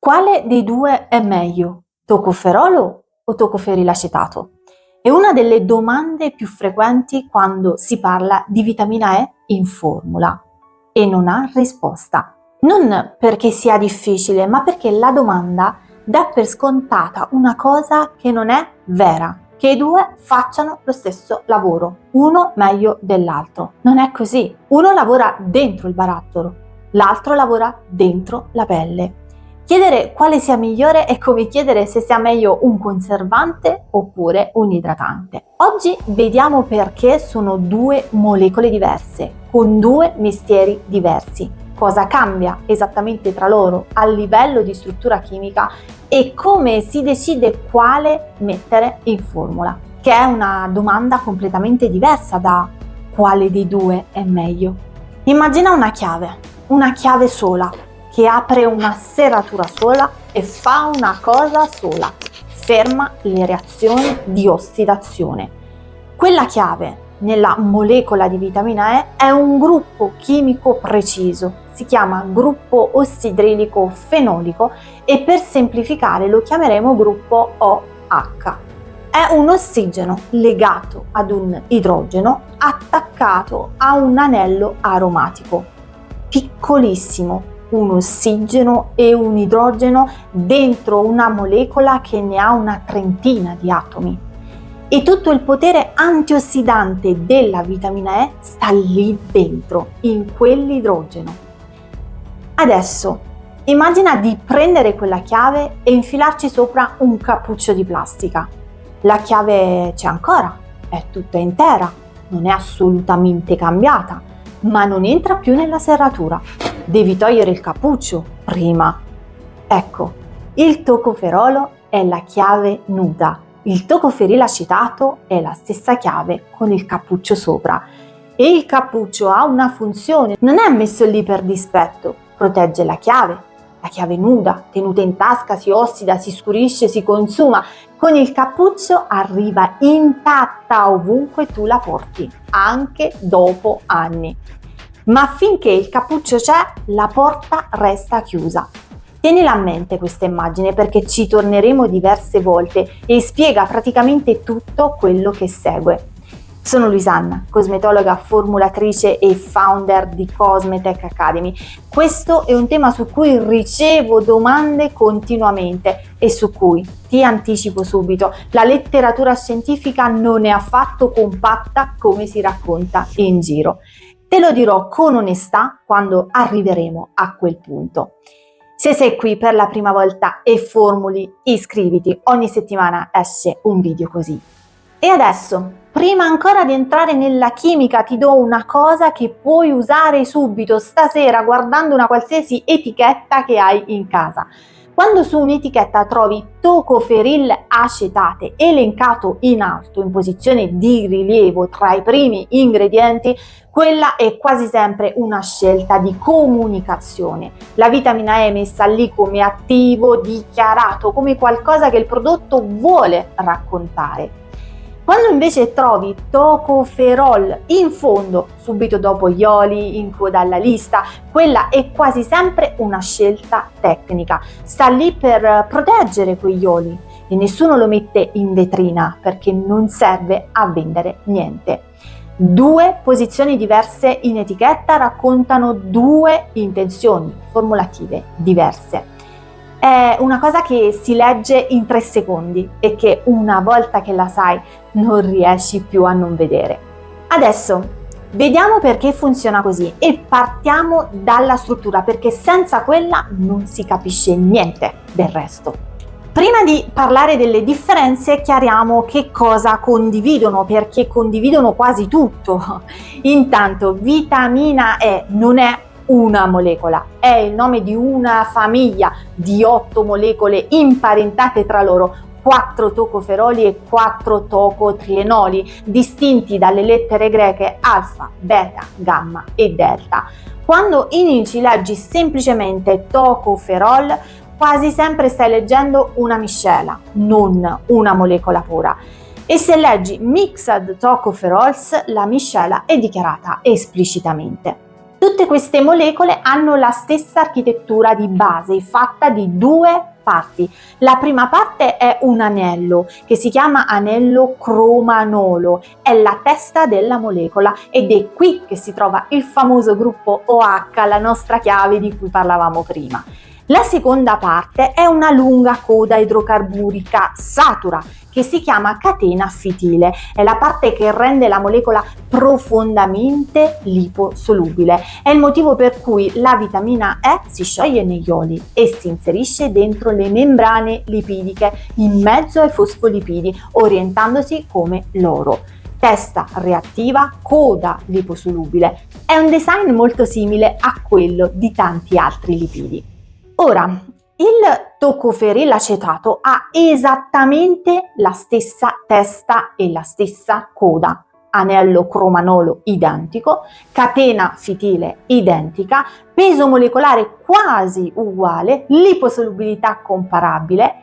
Quale dei due è meglio, tocoferolo o tocoferil acetato? È una delle domande più frequenti quando si parla di vitamina E in formula e non ha risposta. Non perché sia difficile, ma perché la domanda dà per scontata una cosa che non è vera, che i due facciano lo stesso lavoro, uno meglio dell'altro. Non è così. Uno lavora dentro il barattolo, l'altro lavora dentro la pelle. Chiedere quale sia migliore è come chiedere se sia meglio un conservante oppure un idratante. Oggi vediamo perché sono due molecole diverse, con due mestieri diversi. Cosa cambia esattamente tra loro a livello di struttura chimica e come si decide quale mettere in formula, che è una domanda completamente diversa da quale dei due è meglio. Immagina una chiave sola, che apre una serratura sola e fa una cosa sola: ferma le reazioni di ossidazione. Quella chiave nella molecola di vitamina E è un gruppo chimico preciso, si chiama gruppo ossidrilico fenolico e per semplificare lo chiameremo gruppo OH. È un ossigeno legato ad un idrogeno attaccato a un anello aromatico, piccolissimo. Un ossigeno e un idrogeno dentro una molecola che ne ha una trentina di atomi. E tutto il potere antiossidante della vitamina E sta lì dentro, in quell'idrogeno. Adesso, immagina di prendere quella chiave e infilarci sopra un cappuccio di plastica. La chiave c'è ancora, è tutta intera, non è assolutamente cambiata, ma non entra più nella serratura. Devi togliere il cappuccio prima. Ecco, il tocoferolo è la chiave nuda, il tocoferil acetato è la stessa chiave con il cappuccio sopra. E il cappuccio ha una funzione, non è messo lì per dispetto, protegge la chiave nuda, tenuta in tasca, si ossida, si scurisce, si consuma. Con il cappuccio arriva intatta ovunque tu la porti, anche dopo anni. Ma finché il cappuccio c'è, la porta resta chiusa. Tienila a mente questa immagine perché ci torneremo diverse volte e spiega praticamente tutto quello che segue. Sono Luisanna, cosmetologa formulatrice e founder di Cosmetech Academy. Questo è un tema su cui ricevo domande continuamente e su cui, ti anticipo subito, la letteratura scientifica non è affatto compatta come si racconta in giro. Te lo dirò con onestà quando arriveremo a quel punto. Se sei qui per la prima volta e formuli, iscriviti, ogni settimana esce un video così. E adesso, prima ancora di entrare nella chimica, ti do una cosa che puoi usare subito stasera guardando una qualsiasi etichetta che hai in casa. Quando su un'etichetta trovi tocoferil acetate elencato in alto in posizione di rilievo tra i primi ingredienti, quella è quasi sempre una scelta di comunicazione. La vitamina E è messa lì come attivo dichiarato, come qualcosa che il prodotto vuole raccontare. Quando invece trovi tocoferol in fondo, subito dopo gli oli, in coda alla lista, quella è quasi sempre una scelta tecnica. Sta lì per proteggere quegli oli e nessuno lo mette in vetrina perché non serve a vendere niente. Due posizioni diverse in etichetta raccontano due intenzioni formulative diverse. È una cosa che si legge in 3 secondi e che una volta che la sai non riesci più a non vedere. Adesso vediamo perché funziona così e partiamo dalla struttura perché senza quella non si capisce niente del resto. Prima di parlare delle differenze chiariamo che cosa condividono perché condividono quasi tutto. Intanto vitamina E non è una molecola, è il nome di una famiglia di 8 molecole imparentate tra loro, 4 tocoferoli e 4 tocotrienoli, distinti dalle lettere greche alfa, beta, gamma e delta. Quando inizi leggi semplicemente tocoferol, quasi sempre stai leggendo una miscela, non una molecola pura. E se leggi mixed tocopherols, la miscela è dichiarata esplicitamente. Tutte queste molecole hanno la stessa architettura di base, fatta di due parti. La prima parte è un anello che si chiama anello cromanolo, è la testa della molecola ed è qui che si trova il famoso gruppo OH, la nostra chiave di cui parlavamo prima. La seconda parte è una lunga coda idrocarburica satura che si chiama catena fitile, è la parte che rende la molecola profondamente liposolubile. È il motivo per cui la vitamina E si scioglie negli oli e si inserisce dentro le membrane lipidiche in mezzo ai fosfolipidi, orientandosi come loro. Testa reattiva, coda liposolubile. È un design molto simile a quello di tanti altri lipidi. Ora, il tocopherilacetato ha esattamente la stessa testa e la stessa coda, anello cromanolo identico, catena fitile identica, peso molecolare quasi uguale, liposolubilità comparabile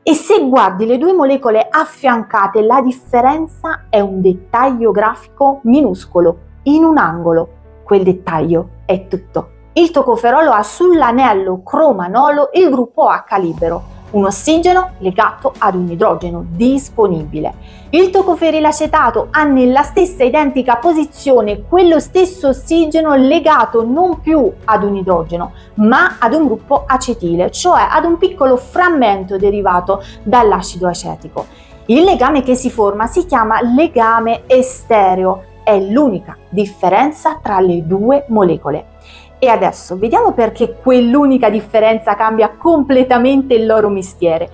e se guardi le due molecole affiancate la differenza è un dettaglio grafico minuscolo, in un angolo. Quel dettaglio è tutto. Il tocoferolo ha sull'anello cromanolo il gruppo OH libero, un ossigeno legato ad un idrogeno disponibile. Il tocopherilacetato ha nella stessa identica posizione quello stesso ossigeno legato non più ad un idrogeno, ma ad un gruppo acetile, cioè ad un piccolo frammento derivato dall'acido acetico. Il legame che si forma si chiama legame estereo, è l'unica differenza tra le due molecole. E adesso vediamo perché quell'unica differenza cambia completamente il loro mestiere.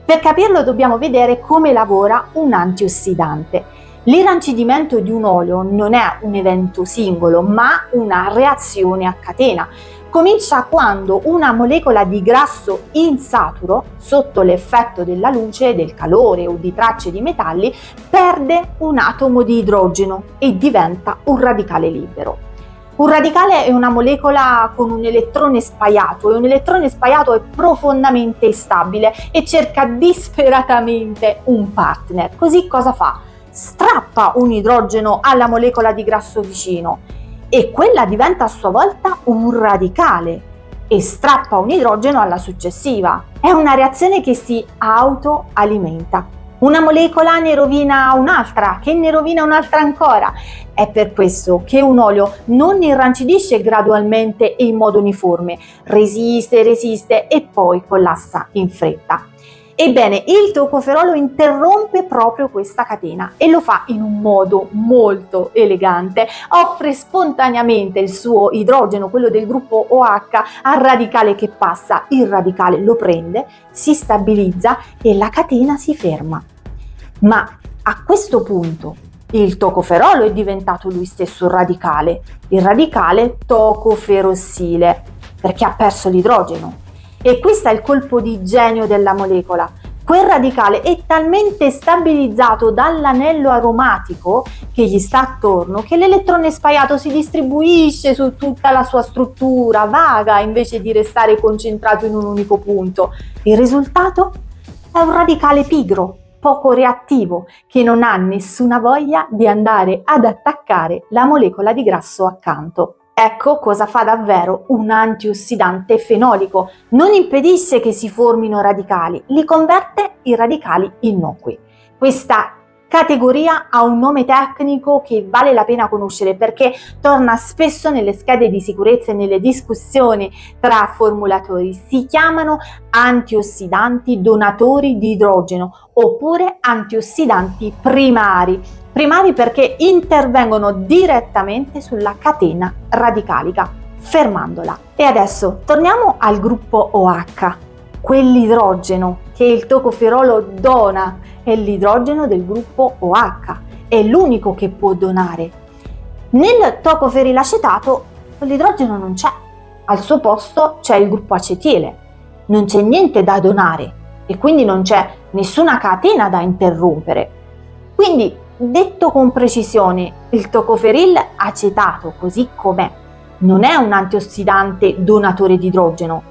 Per capirlo dobbiamo vedere come lavora un antiossidante. L'irrancidimento di un olio non è un evento singolo, ma una reazione a catena. Comincia quando una molecola di grasso insaturo, sotto l'effetto della luce, del calore o di tracce di metalli, perde un atomo di idrogeno e diventa un radicale libero. Un radicale è una molecola con un elettrone spaiato e un elettrone spaiato è profondamente instabile e cerca disperatamente un partner. Così cosa fa? Strappa un idrogeno alla molecola di grasso vicino e quella diventa a sua volta un radicale e strappa un idrogeno alla successiva. È una reazione che si autoalimenta. Una molecola ne rovina un'altra, che ne rovina un'altra ancora. È per questo che un olio non irrancidisce gradualmente e in modo uniforme, resiste e poi collassa in fretta. Ebbene, il tocoferolo interrompe proprio questa catena e lo fa in un modo molto elegante. Offre spontaneamente il suo idrogeno, quello del gruppo OH, al radicale che passa. Il radicale lo prende, si stabilizza e la catena si ferma. Ma a questo punto il tocoferolo è diventato lui stesso radicale, il radicale tocoferossile, perché ha perso l'idrogeno. E qui sta il colpo di genio della molecola. Quel radicale è talmente stabilizzato dall'anello aromatico che gli sta attorno che l'elettrone spaiato si distribuisce su tutta la sua struttura, vaga invece di restare concentrato in un unico punto. Il risultato è un radicale pigro, poco reattivo, che non ha nessuna voglia di andare ad attaccare la molecola di grasso accanto. Ecco cosa fa davvero un antiossidante fenolico. Non impedisce che si formino radicali, li converte in radicali innocui. Questa categoria ha un nome tecnico che vale la pena conoscere perché torna spesso nelle schede di sicurezza e nelle discussioni tra formulatori. Si chiamano antiossidanti donatori di idrogeno oppure antiossidanti primari. Primari perché intervengono direttamente sulla catena radicalica, fermandola. E adesso torniamo al gruppo OH, quell'idrogeno che il tocoferolo dona è l'idrogeno del gruppo OH, è l'unico che può donare. Nel tocoferilacetato l'idrogeno non c'è, al suo posto c'è il gruppo acetile, non c'è niente da donare e quindi non c'è nessuna catena da interrompere. Quindi, detto con precisione, il tocoferilacetato così com'è non è un antiossidante donatore di idrogeno,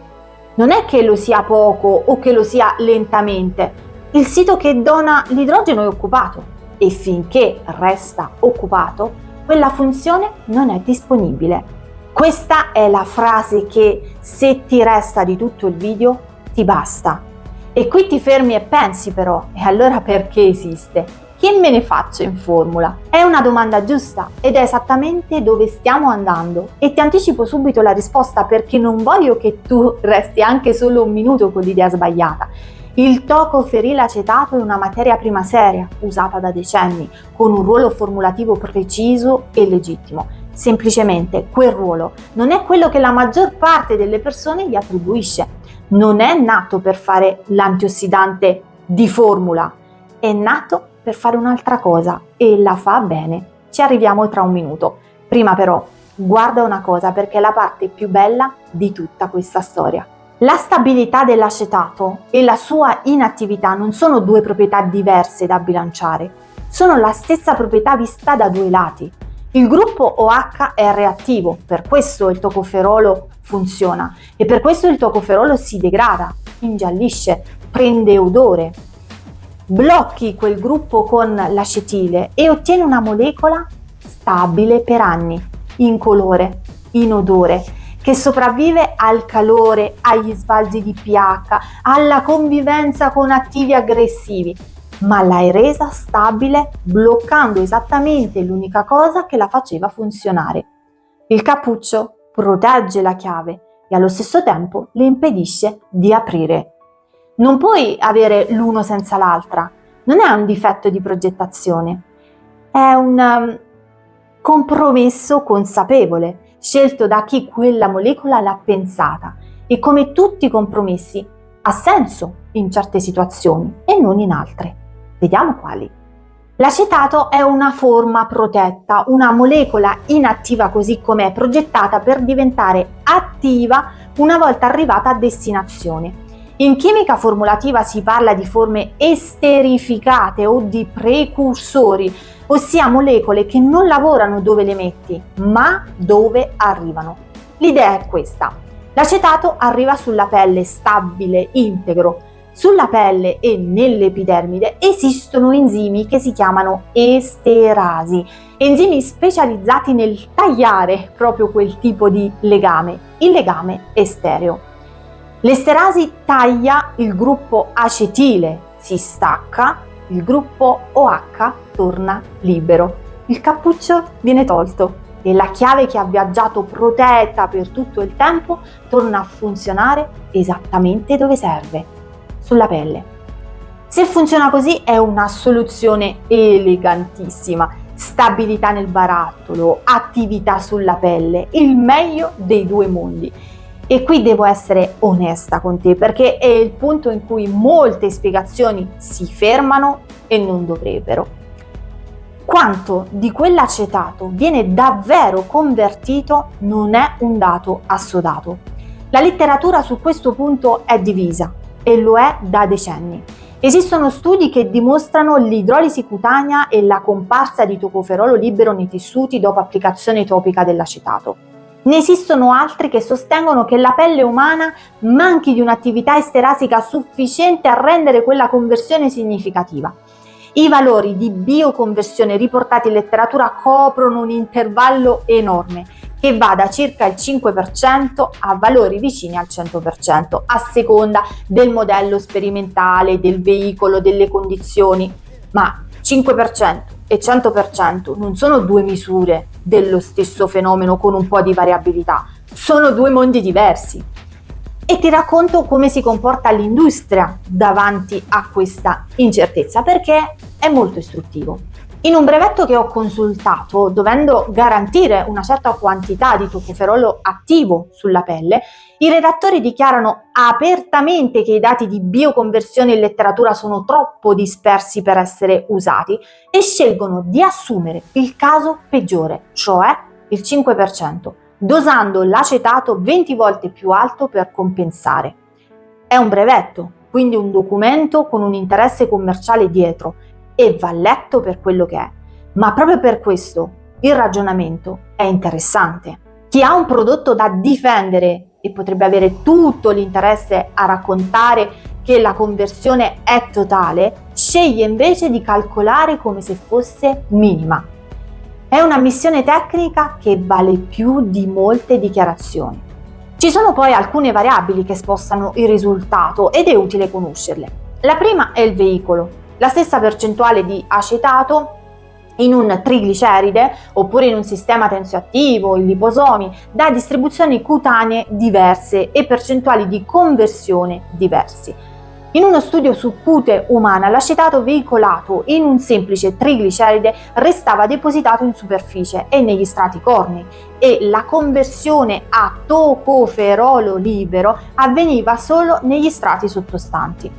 non è che lo sia poco o che lo sia lentamente. Il sito che dona l'idrogeno è occupato e finché resta occupato, quella funzione non è disponibile. Questa è la frase che, se ti resta di tutto il video, ti basta. E qui ti fermi e pensi però, e allora perché esiste? Che me ne faccio in formula? È una domanda giusta ed è esattamente dove stiamo andando, e ti anticipo subito la risposta perché non voglio che tu resti anche solo un minuto con l'idea sbagliata. Il tocoferilacetato è una materia prima seria, usata da decenni, con un ruolo formulativo preciso e legittimo. Semplicemente quel ruolo non è quello che la maggior parte delle persone gli attribuisce. Non è nato per fare l'antiossidante di formula, è nato per fare un'altra cosa e la fa bene. Ci arriviamo tra un minuto. Prima però, guarda una cosa perché è la parte più bella di tutta questa storia. La stabilità dell'acetato e la sua inattività non sono due proprietà diverse da bilanciare, sono la stessa proprietà vista da due lati. Il gruppo OH è reattivo, per questo il tocoferolo funziona e per questo il tocoferolo si degrada, ingiallisce, prende odore. Blocchi quel gruppo con l'acetile e ottieni una molecola stabile per anni, in odore, che sopravvive al calore, agli sbalzi di pH, alla convivenza con attivi aggressivi, ma l'hai resa stabile bloccando esattamente l'unica cosa che la faceva funzionare. Il cappuccio protegge la chiave e allo stesso tempo le impedisce di aprire. Non puoi avere l'uno senza l'altra, non è un difetto di progettazione, è un compromesso consapevole, scelto da chi quella molecola l'ha pensata e, come tutti i compromessi, ha senso in certe situazioni e non in altre. Vediamo quali. L'acetato è una forma protetta, una molecola inattiva così com'è, progettata per diventare attiva una volta arrivata a destinazione. In chimica formulativa si parla di forme esterificate o di precursori, ossia molecole che non lavorano dove le metti, ma dove arrivano. L'idea è questa: l'acetato arriva sulla pelle stabile, integro. Sulla pelle e nell'epidermide esistono enzimi che si chiamano esterasi, enzimi specializzati nel tagliare proprio quel tipo di legame, il legame estereo. L'esterasi taglia il gruppo acetile, si stacca, il gruppo OH torna libero. Il cappuccio viene tolto e la chiave che ha viaggiato protetta per tutto il tempo torna a funzionare esattamente dove serve, sulla pelle. Se funziona così è una soluzione elegantissima. Stabilità nel barattolo, attività sulla pelle, il meglio dei due mondi. E qui devo essere onesta con te perché è il punto in cui molte spiegazioni si fermano e non dovrebbero. Quanto di quell'acetato viene davvero convertito non è un dato assodato. La letteratura su questo punto è divisa e lo è da decenni. Esistono studi che dimostrano l'idrolisi cutanea e la comparsa di tocoferolo libero nei tessuti dopo applicazione topica dell'acetato. Ne esistono altri che sostengono che la pelle umana manchi di un'attività esterasica sufficiente a rendere quella conversione significativa. I valori di bioconversione riportati in letteratura coprono un intervallo enorme che va da circa il 5% a valori vicini al 100%, a seconda del modello sperimentale, del veicolo, delle condizioni, ma 5% e 100% non sono due misure dello stesso fenomeno con un po' di variabilità, sono due mondi diversi. E ti racconto come si comporta l'industria davanti a questa incertezza, perché è molto istruttivo. In un brevetto che ho consultato, dovendo garantire una certa quantità di tocoferolo attivo sulla pelle, i redattori dichiarano apertamente che i dati di bioconversione in letteratura sono troppo dispersi per essere usati e scelgono di assumere il caso peggiore, cioè il 5%, dosando l'acetato 20 volte più alto per compensare. È un brevetto, quindi un documento con un interesse commerciale dietro, e va letto per quello che è. Ma proprio per questo il ragionamento è interessante. Chi ha un prodotto da difendere e potrebbe avere tutto l'interesse a raccontare che la conversione è totale, sceglie invece di calcolare come se fosse minima. È un'ammissione tecnica che vale più di molte dichiarazioni. Ci sono poi alcune variabili che spostano il risultato ed è utile conoscerle. La prima è il veicolo. La stessa percentuale di acetato in un trigliceride oppure in un sistema tensioattivo, in liposomi, dà distribuzioni cutanee diverse e percentuali di conversione diversi. In uno studio su cute umana, l'acetato veicolato in un semplice trigliceride restava depositato in superficie e negli strati cornei e la conversione a tocoferolo libero avveniva solo negli strati sottostanti.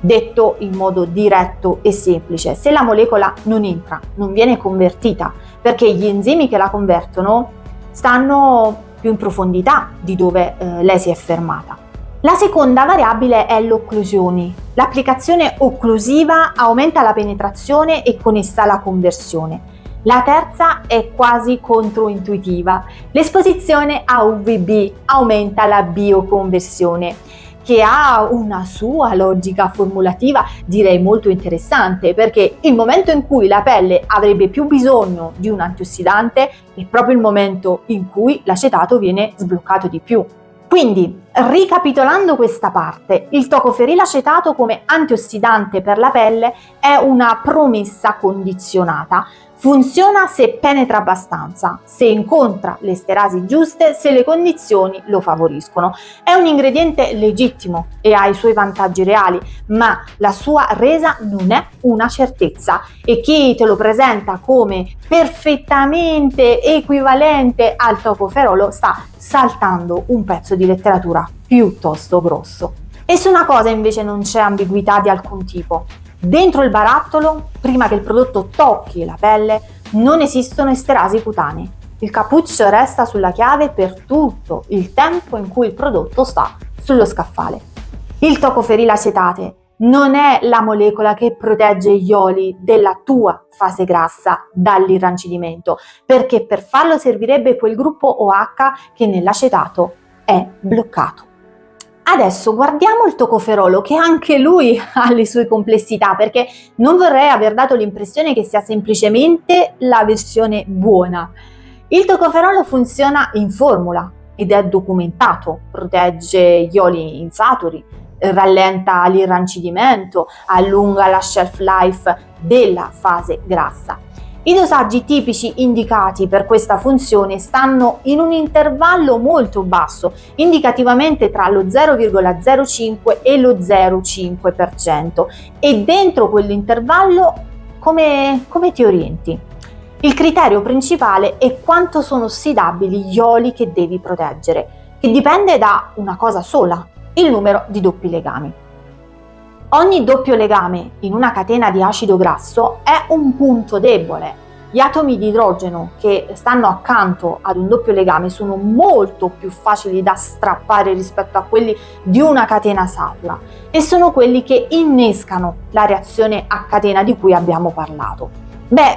Detto in modo diretto e semplice, se la molecola non entra, non viene convertita, perché gli enzimi che la convertono stanno più in profondità di dove lei si è fermata. La seconda variabile è l'occlusione. L'applicazione occlusiva aumenta la penetrazione e con essa la conversione. La terza è quasi controintuitiva. L'esposizione a UVB aumenta la bioconversione, che ha una sua logica formulativa direi molto interessante, perché il momento in cui la pelle avrebbe più bisogno di un antiossidante è proprio il momento in cui l'acetato viene sbloccato di più. Quindi, ricapitolando questa parte, il tocoferilacetato come antiossidante per la pelle è una promessa condizionata. Funziona se penetra abbastanza, se incontra le esterasi giuste, se le condizioni lo favoriscono. È un ingrediente legittimo e ha i suoi vantaggi reali, ma la sua resa non è una certezza e chi te lo presenta come perfettamente equivalente al tocoferolo sta saltando un pezzo di letteratura piuttosto grosso. E su una cosa invece non c'è ambiguità di alcun tipo. Dentro il barattolo, prima che il prodotto tocchi la pelle, non esistono esterasi cutanei. Il cappuccio resta sulla chiave per tutto il tempo in cui il prodotto sta sullo scaffale. Il tocoferilacetato non è la molecola che protegge gli oli della tua fase grassa dall'irrancidimento, perché per farlo servirebbe quel gruppo OH che nell'acetato è bloccato. Adesso guardiamo il tocoferolo, che anche lui ha le sue complessità, perché non vorrei aver dato l'impressione che sia semplicemente la versione buona. Il tocoferolo funziona in formula ed è documentato, protegge gli oli insaturi, rallenta l'irrancidimento, allunga la shelf life della fase grassa. I dosaggi tipici indicati per questa funzione stanno in un intervallo molto basso, indicativamente tra lo 0,05 e lo 0,5%, e dentro quell'intervallo come ti orienti? Il criterio principale è quanto sono ossidabili gli oli che devi proteggere, che dipende da una cosa sola: il numero di doppi legami. Ogni doppio legame in una catena di acido grasso è un punto debole. Gli atomi di idrogeno che stanno accanto ad un doppio legame sono molto più facili da strappare rispetto a quelli di una catena satura e sono quelli che innescano la reazione a catena di cui abbiamo parlato.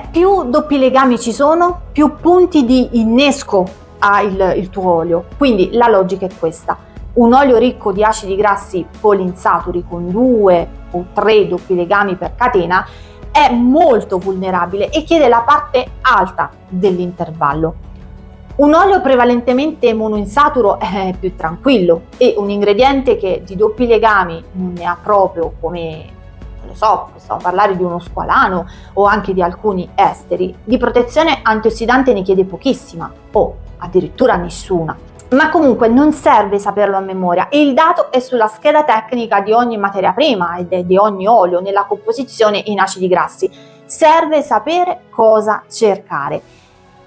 Più doppi legami ci sono, più punti di innesco ha il tuo olio, quindi la logica è questa. Un olio ricco di acidi grassi poliinsaturi con 2 o 3 doppi legami per catena è molto vulnerabile e chiede la parte alta dell'intervallo. Un olio prevalentemente monoinsaturo è più tranquillo e un ingrediente che di doppi legami non ne ha proprio, come possiamo parlare di uno squalano o anche di alcuni esteri, di protezione antiossidante ne chiede pochissima o addirittura nessuna. Ma comunque non serve saperlo a memoria, e il dato è sulla scheda tecnica di ogni materia prima e di ogni olio nella composizione in acidi grassi. Serve sapere cosa cercare.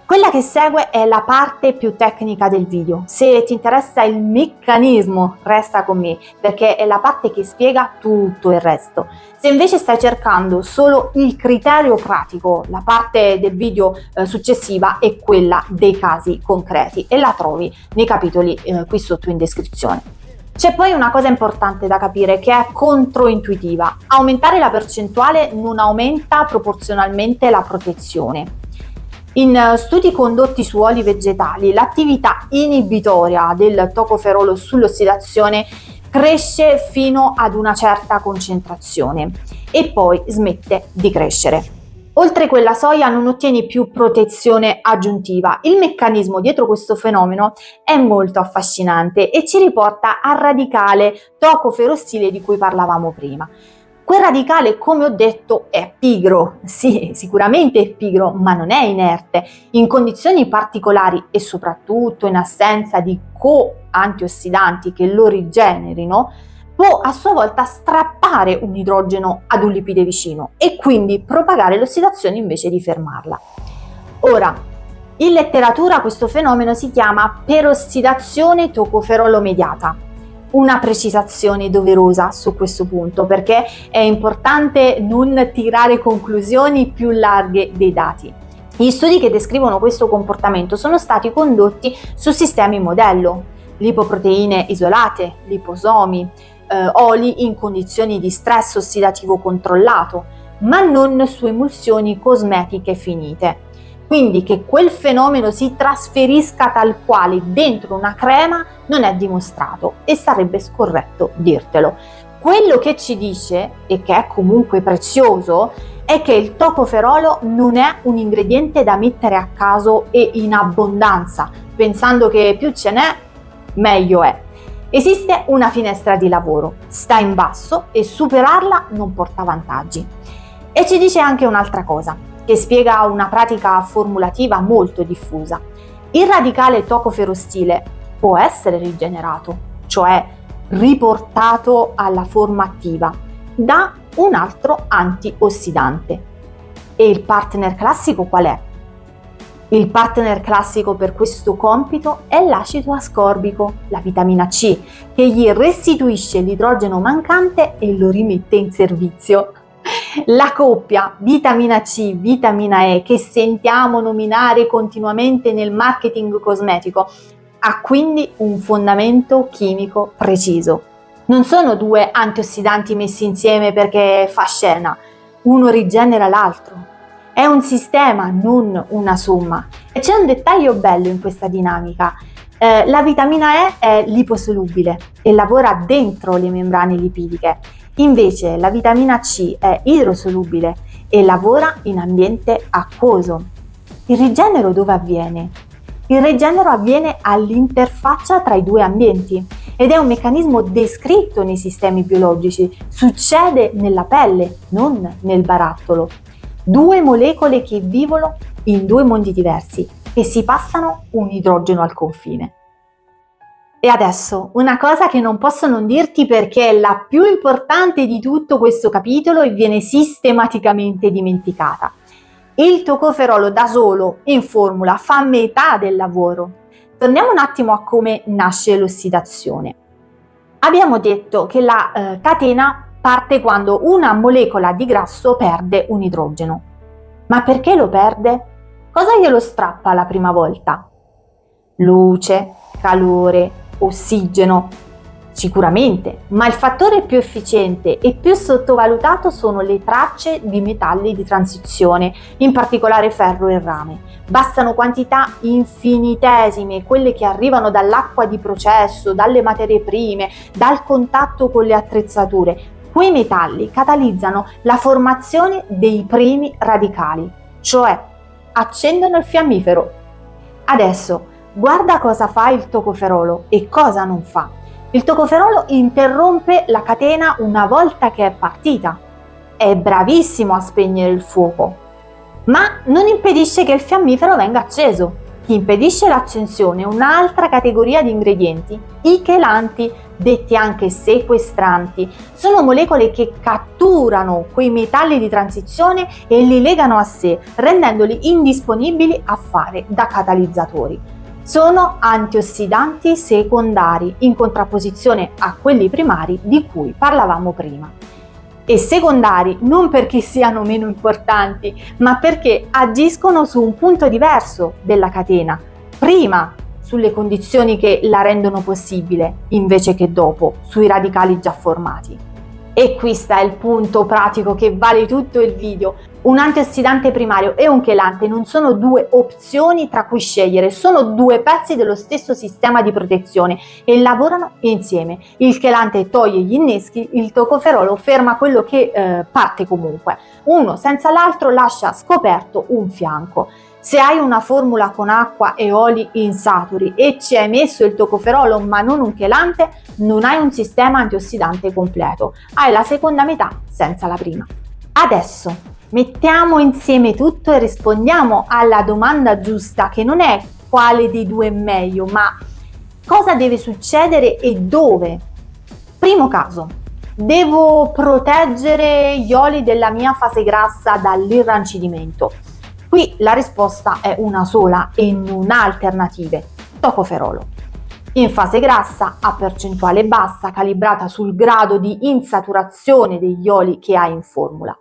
Quella che segue è la parte più tecnica del video. Se ti interessa il meccanismo, resta con me, perché è la parte che spiega tutto il resto. Se invece stai cercando solo il criterio pratico, la parte del video successiva è quella dei casi concreti e la trovi nei capitoli qui sotto in descrizione. C'è poi una cosa importante da capire che è controintuitiva. Aumentare la percentuale non aumenta proporzionalmente la protezione. In studi condotti su oli vegetali, l'attività inibitoria del tocoferolo sull'ossidazione cresce fino ad una certa concentrazione e poi smette di crescere. Oltre quella soia non ottieni più protezione aggiuntiva. Il meccanismo dietro questo fenomeno è molto affascinante e ci riporta al radicale tocoferostile di cui parlavamo prima. Quel radicale, come ho detto, è pigro, sì, sicuramente è pigro, ma non è inerte. In condizioni particolari e soprattutto in assenza di co-antiossidanti che lo rigenerino, può a sua volta strappare un idrogeno ad un lipide vicino e quindi propagare l'ossidazione invece di fermarla. Ora, in letteratura questo fenomeno si chiama perossidazione tocoferolo mediata. Una precisazione doverosa su questo punto, perché è importante non tirare conclusioni più larghe dei dati. Gli studi che descrivono questo comportamento sono stati condotti su sistemi modello, lipoproteine isolate, liposomi, oli in condizioni di stress ossidativo controllato, ma non su emulsioni cosmetiche finite. Quindi che quel fenomeno si trasferisca tal quale dentro una crema non è dimostrato e sarebbe scorretto dirtelo. Quello che ci dice, e che è comunque prezioso, è che il tocoferolo non è un ingrediente da mettere a caso e in abbondanza, pensando che più ce n'è, meglio è. Esiste una finestra di lavoro, sta in basso e superarla non porta vantaggi. E ci dice anche un'altra cosa, che spiega una pratica formulativa molto diffusa. Il radicale tocoferostile può essere rigenerato, cioè riportato alla forma attiva, da un altro antiossidante. E il partner classico qual è? Il partner classico per questo compito è l'acido ascorbico, la vitamina C, che gli restituisce l'idrogeno mancante e lo rimette in servizio. La coppia vitamina C, vitamina E che sentiamo nominare continuamente nel marketing cosmetico ha quindi un fondamento chimico preciso. Non sono due antiossidanti messi insieme perché fa scena, uno rigenera l'altro. È un sistema, non una somma. E c'è un dettaglio bello in questa dinamica. La vitamina E è liposolubile e lavora dentro le membrane lipidiche. Invece la vitamina C è idrosolubile e lavora in ambiente acquoso. Il rigenero dove avviene? Il rigenero avviene all'interfaccia tra i due ambienti ed è un meccanismo descritto nei sistemi biologici. Succede nella pelle, non nel barattolo. Due molecole che vivono in due mondi diversi e si passano un idrogeno al confine. E adesso, una cosa che non posso non dirti perché è la più importante di tutto questo capitolo e viene sistematicamente dimenticata. Il tocoferolo da solo, in formula, fa metà del lavoro. Torniamo un attimo a come nasce l'ossidazione. Abbiamo detto che la catena parte quando una molecola di grasso perde un idrogeno. Ma perché lo perde? Cosa glielo strappa la prima volta? Luce, calore, ossigeno, sicuramente, ma il fattore più efficiente e più sottovalutato sono le tracce di metalli di transizione, in particolare ferro e rame. Bastano quantità infinitesime, quelle che arrivano dall'acqua di processo, dalle materie prime, dal contatto con le attrezzature. Quei metalli catalizzano la formazione dei primi radicali, cioè accendono il fiammifero. Adesso, guarda cosa fa il tocoferolo e cosa non fa. Il tocoferolo interrompe la catena una volta che è partita. È bravissimo a spegnere il fuoco, ma non impedisce che il fiammifero venga acceso. Chi impedisce l'accensione è un'altra categoria di ingredienti, i chelanti, detti anche sequestranti. Sono molecole che catturano quei metalli di transizione e li legano a sé, rendendoli indisponibili a fare da catalizzatori. Sono antiossidanti secondari, in contrapposizione a quelli primari di cui parlavamo prima. E secondari non perché siano meno importanti, ma perché agiscono su un punto diverso della catena, prima sulle condizioni che la rendono possibile, invece che dopo sui radicali già formati. E qui sta il punto pratico che vale tutto il video. Un antiossidante primario e un chelante non sono due opzioni tra cui scegliere, sono due pezzi dello stesso sistema di protezione e lavorano insieme. Il chelante toglie gli inneschi, il tocoferolo ferma quello che parte comunque. Uno senza l'altro lascia scoperto un fianco. Se hai una formula con acqua e oli insaturi e ci hai messo il tocoferolo ma non un chelante, non hai un sistema antiossidante completo. Hai la seconda metà senza la prima. Adesso mettiamo insieme tutto e rispondiamo alla domanda giusta, che non è quale dei due è meglio, ma cosa deve succedere e dove. Primo caso, devo proteggere gli oli della mia fase grassa dall'irrancidimento. Qui la risposta è una sola e non ha alternative: tocoferolo. In fase grassa, a percentuale bassa, calibrata sul grado di insaturazione degli oli che hai in formula.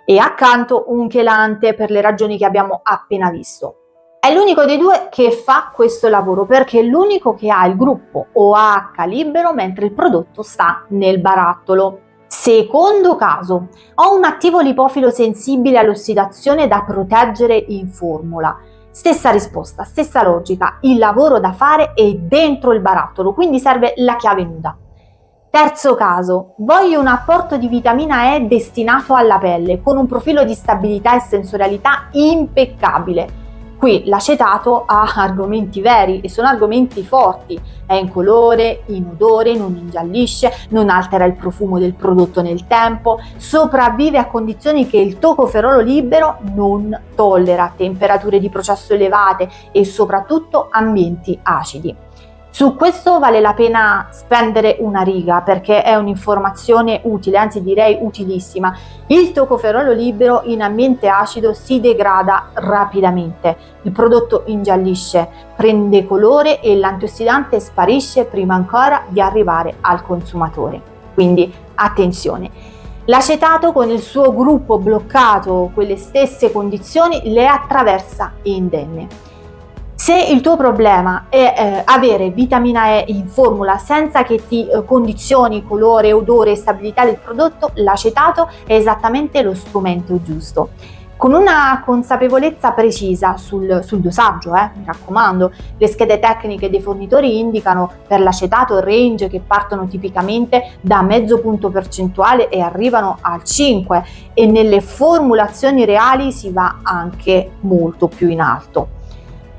E accanto un chelante per le ragioni che abbiamo appena visto. È l'unico dei due che fa questo lavoro, perché è l'unico che ha il gruppo OH libero mentre il prodotto sta nel barattolo. Secondo caso, ho un attivo lipofilo sensibile all'ossidazione da proteggere in formula. Stessa risposta, stessa logica, il lavoro da fare è dentro il barattolo, quindi serve la chiave nuda. Terzo caso, voglio un apporto di vitamina E destinato alla pelle, con un profilo di stabilità e sensorialità impeccabile. Qui l'acetato ha argomenti veri e sono argomenti forti, è incolore, inodore, non ingiallisce, non altera il profumo del prodotto nel tempo, sopravvive a condizioni che il tocoferolo libero non tollera, temperature di processo elevate e soprattutto ambienti acidi. Su questo vale la pena spendere una riga, perché è un'informazione utile, anzi direi utilissima. Il tocoferolo libero in ambiente acido si degrada rapidamente, il prodotto ingiallisce, prende colore e l'antiossidante sparisce prima ancora di arrivare al consumatore. Quindi attenzione! L'acetato con il suo gruppo bloccato, quelle stesse condizioni, le attraversa indenne. Se il tuo problema è avere vitamina E in formula senza che ti condizioni colore, odore e stabilità del prodotto, l'acetato è esattamente lo strumento giusto. Con una consapevolezza precisa sul dosaggio, mi raccomando, le schede tecniche dei fornitori indicano per l'acetato range che partono tipicamente da mezzo punto percentuale e arrivano al 5, e nelle formulazioni reali si va anche molto più in alto.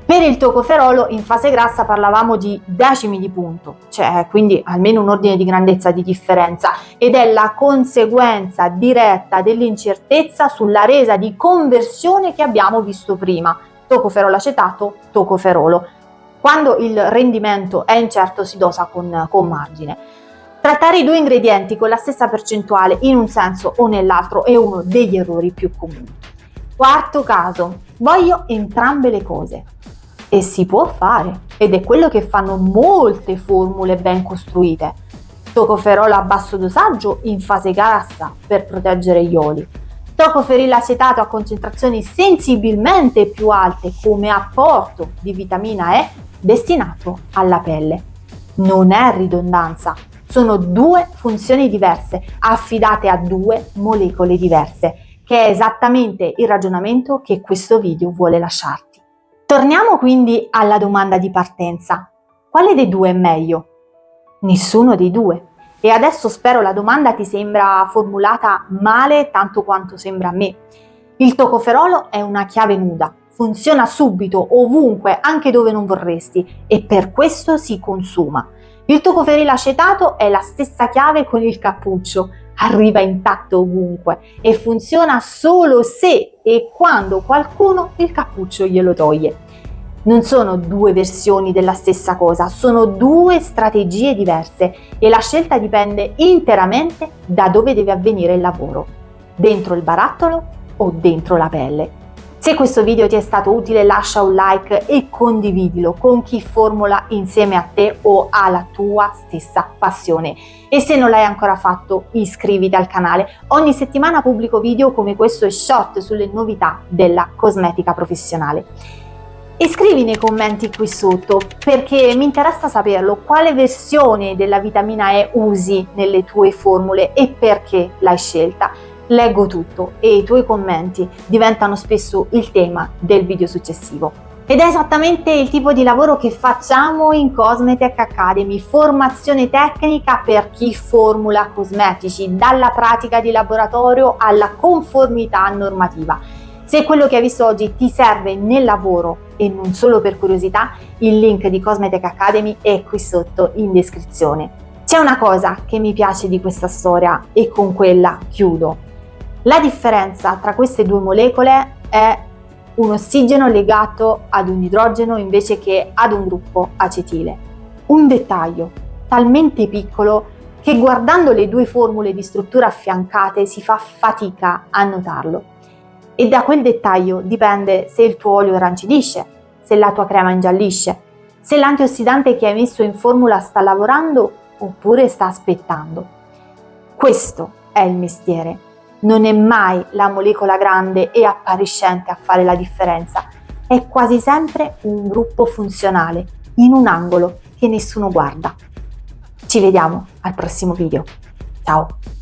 Per il tocoferolo in fase grassa parlavamo di decimi di punto, cioè quindi almeno un ordine di grandezza di differenza, ed è la conseguenza diretta dell'incertezza sulla resa di conversione che abbiamo visto prima: tocoferolo acetato, tocoferolo. Quando il rendimento è incerto si dosa con margine. Trattare i due ingredienti con la stessa percentuale in un senso o nell'altro è uno degli errori più comuni. Quarto caso, voglio entrambe le cose. E si può fare, ed è quello che fanno molte formule ben costruite. Tocoferolo a basso dosaggio in fase grassa per proteggere gli oli. Tocoferil acetato a concentrazioni sensibilmente più alte come apporto di vitamina E destinato alla pelle. Non è ridondanza, sono due funzioni diverse affidate a due molecole diverse, che è esattamente il ragionamento che questo video vuole lasciarti. Torniamo quindi alla domanda di partenza. Quale dei due è meglio? Nessuno dei due. E adesso spero la domanda ti sembra formulata male tanto quanto sembra a me. Il tocoferolo è una chiave nuda, funziona subito, ovunque, anche dove non vorresti, e per questo si consuma. Il tocoferil acetato è la stessa chiave con il cappuccio, arriva intatto ovunque e funziona solo se e quando qualcuno il cappuccio glielo toglie. Non sono due versioni della stessa cosa, sono due strategie diverse e la scelta dipende interamente da dove deve avvenire il lavoro: dentro il barattolo o dentro la pelle. Se questo video ti è stato utile, lascia un like e condividilo con chi formula insieme a te o ha la tua stessa passione. E se non l'hai ancora fatto, iscriviti al canale. Ogni settimana pubblico video come questo e short sulle novità della cosmetica professionale. E scrivi nei commenti qui sotto, perché mi interessa saperlo, quale versione della vitamina E usi nelle tue formule e perché l'hai scelta. leggo tutto e i tuoi commenti diventano spesso il tema del video successivo. Ed è esattamente il tipo di lavoro che facciamo in Cosmetech Academy, formazione tecnica per chi formula cosmetici, dalla pratica di laboratorio alla conformità normativa. Se quello che hai visto oggi ti serve nel lavoro e non solo per curiosità, il link di Cosmetech Academy è qui sotto in descrizione. C'è una cosa che mi piace di questa storia e con quella chiudo. La differenza tra queste due molecole è un ossigeno legato ad un idrogeno invece che ad un gruppo acetile. Un dettaglio talmente piccolo che guardando le due formule di struttura affiancate si fa fatica a notarlo. E da quel dettaglio dipende se il tuo olio irrancidisce, se la tua crema ingiallisce, se l'antiossidante che hai messo in formula sta lavorando oppure sta aspettando. Questo è il mestiere. Non è mai la molecola grande e appariscente a fare la differenza, è quasi sempre un gruppo funzionale, in un angolo che nessuno guarda. Ci vediamo al prossimo video. Ciao!